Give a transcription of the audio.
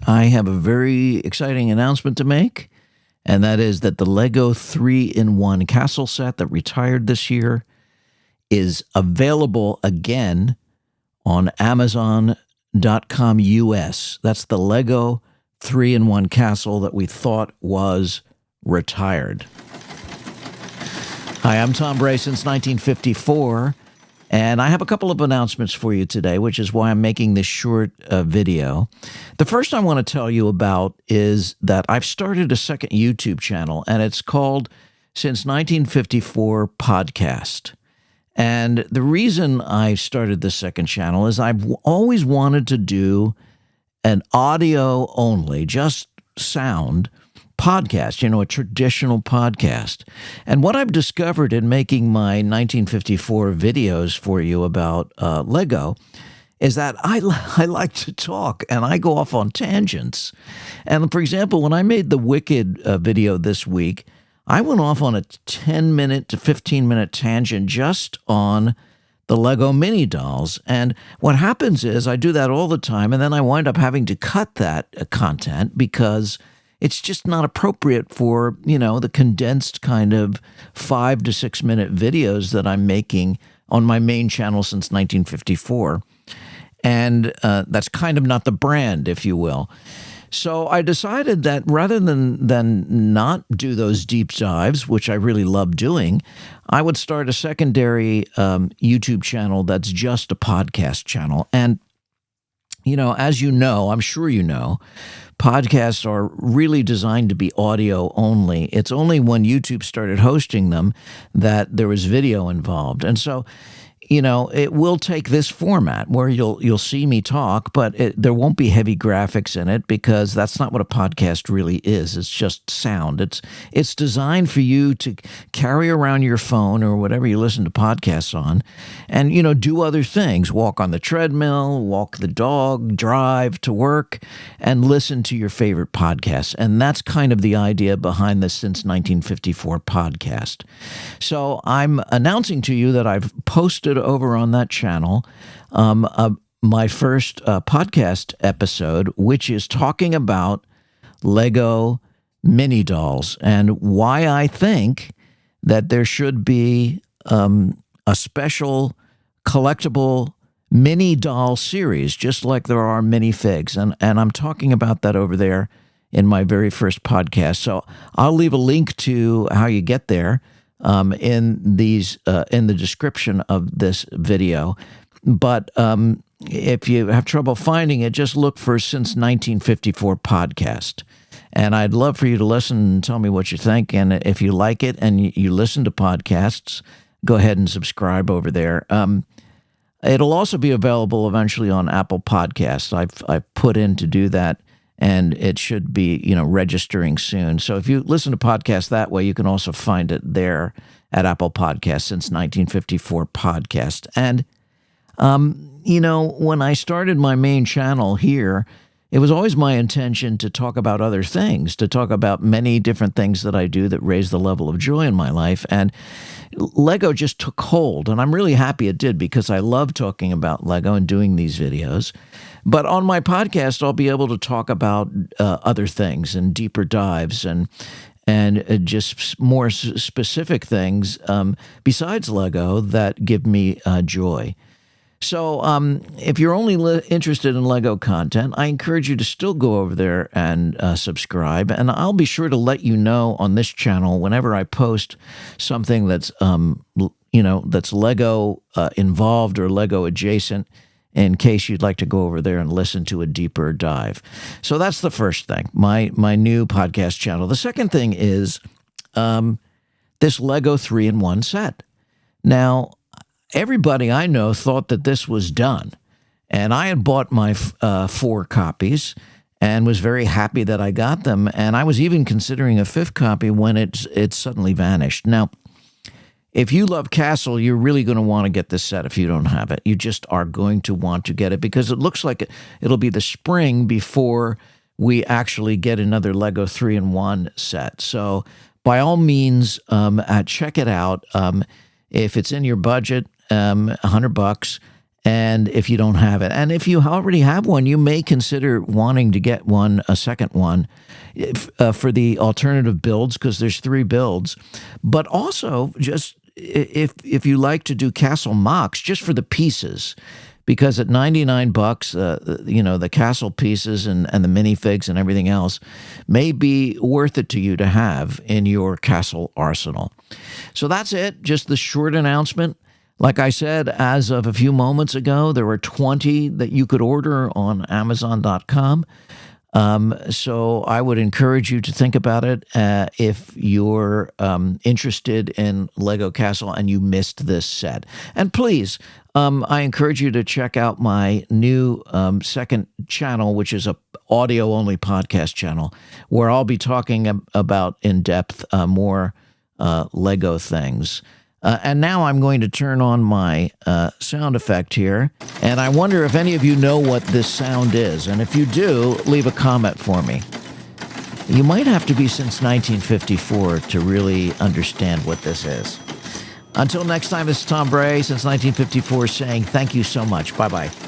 I have a very exciting announcement to make, and that is that the Lego 3-in-1 castle set that retired this year is available again on Amazon.com US. That's the Lego 3-in-1 castle that we thought was retired. Hi, I'm Tom Bray since 1954, and I have a couple of announcements for you today, which is why I'm making this short video. The first I want to tell you about is that I've started a second YouTube channel, and it's called Since 1954 Podcast. And the reason I started this second channel is I've always wanted to do an audio only, just sound podcast, a traditional podcast. And what I've discovered in making my 1954 videos for you about Lego is that I like to talk and I go off on tangents. And for example, when I made the Wicked video this week, I went off on a 10-minute to 15-minute tangent just on the Lego mini dolls. And what happens is I do that all the time, and then I wind up having to cut that content because it's just not appropriate for, the condensed kind of 5 to 6 minute videos that I'm making on my main channel since 1954. And that's kind of not the brand, if you will. So I decided that rather than not do those deep dives, which I really love doing, I would start a secondary YouTube channel that's just a podcast channel. And, as you know, I'm sure you know, podcasts are really designed to be audio only. It's only when YouTube started hosting them that there was video involved. And so, it will take this format where you'll see me talk, but there won't be heavy graphics in it because that's not what a podcast really is. It's just sound. It's designed for you to carry around your phone or whatever you listen to podcasts on and, do other things. Walk on the treadmill, walk the dog, drive to work, and listen to your favorite podcasts. And that's kind of the idea behind the Since 1954 podcast. So I'm announcing to you that I've posted over on that channel my first podcast episode, which is talking about Lego mini dolls and why I think that there should be a special collectible mini doll series, just like there are minifigs. And I'm talking about that over there in my very first podcast. So I'll leave a link to how you get there in the description of this video. But if you have trouble finding it, just look for Since 1954 Podcast. And I'd love for you to listen and tell me what you think. And if you like it and you listen to podcasts, go ahead and subscribe over there. It'll also be available eventually on Apple Podcasts. I've put in to do that, and it should be, registering soon. So if you listen to podcasts that way, you can also find it there at Apple Podcasts, Since 1954 Podcast. And, when I started my main channel here, it was always my intention to talk about other things, to talk about many different things that I do that raise the level of joy in my life. And Lego just took hold, and I'm really happy it did because I love talking about Lego and doing these videos. But on my podcast, I'll be able to talk about other things and deeper dives and just more specific things besides Lego that give me joy. So if you're only interested in Lego content, I encourage you to still go over there and subscribe. And I'll be sure to let you know on this channel whenever I post something that's, that's Lego involved or Lego adjacent, in case you'd like to go over there and listen to a deeper dive. So that's the first thing, my new podcast channel. The second thing is this Lego 3-in-1 set. Now, everybody I know thought that this was done, and I had bought my 4 copies and was very happy that I got them, and I was even considering a 5th copy when it suddenly vanished. Now, if you love Castle, you're really going to want to get this set if you don't have it. You just are going to want to get it because it looks like it'll be the spring before we actually get another Lego 3-in-1 set. So by all means, check it out. If it's in your budget, $100, And if you don't have it, and if you already have one, you may consider wanting to get a second one, for the alternative builds, because there's 3 builds. But also, just if you like to do Castle MOCs, just for the pieces, because at $99, the Castle pieces and the minifigs and everything else may be worth it to you to have in your Castle arsenal. So that's it. Just the short announcement. Like I said, as of a few moments ago, there were 20 that you could order on Amazon.com. So I would encourage you to think about it if you're interested in Lego Castle and you missed this set. And please, I encourage you to check out my new second channel, which is a audio-only podcast channel, where I'll be talking about in-depth more Lego things. And now I'm going to turn on my sound effect here, and I wonder if any of you know what this sound is. And if you do, leave a comment for me. You might have to be since 1954 to really understand what this is. Until next time, this is Tom Bray, since 1954, saying thank you so much. Bye-bye.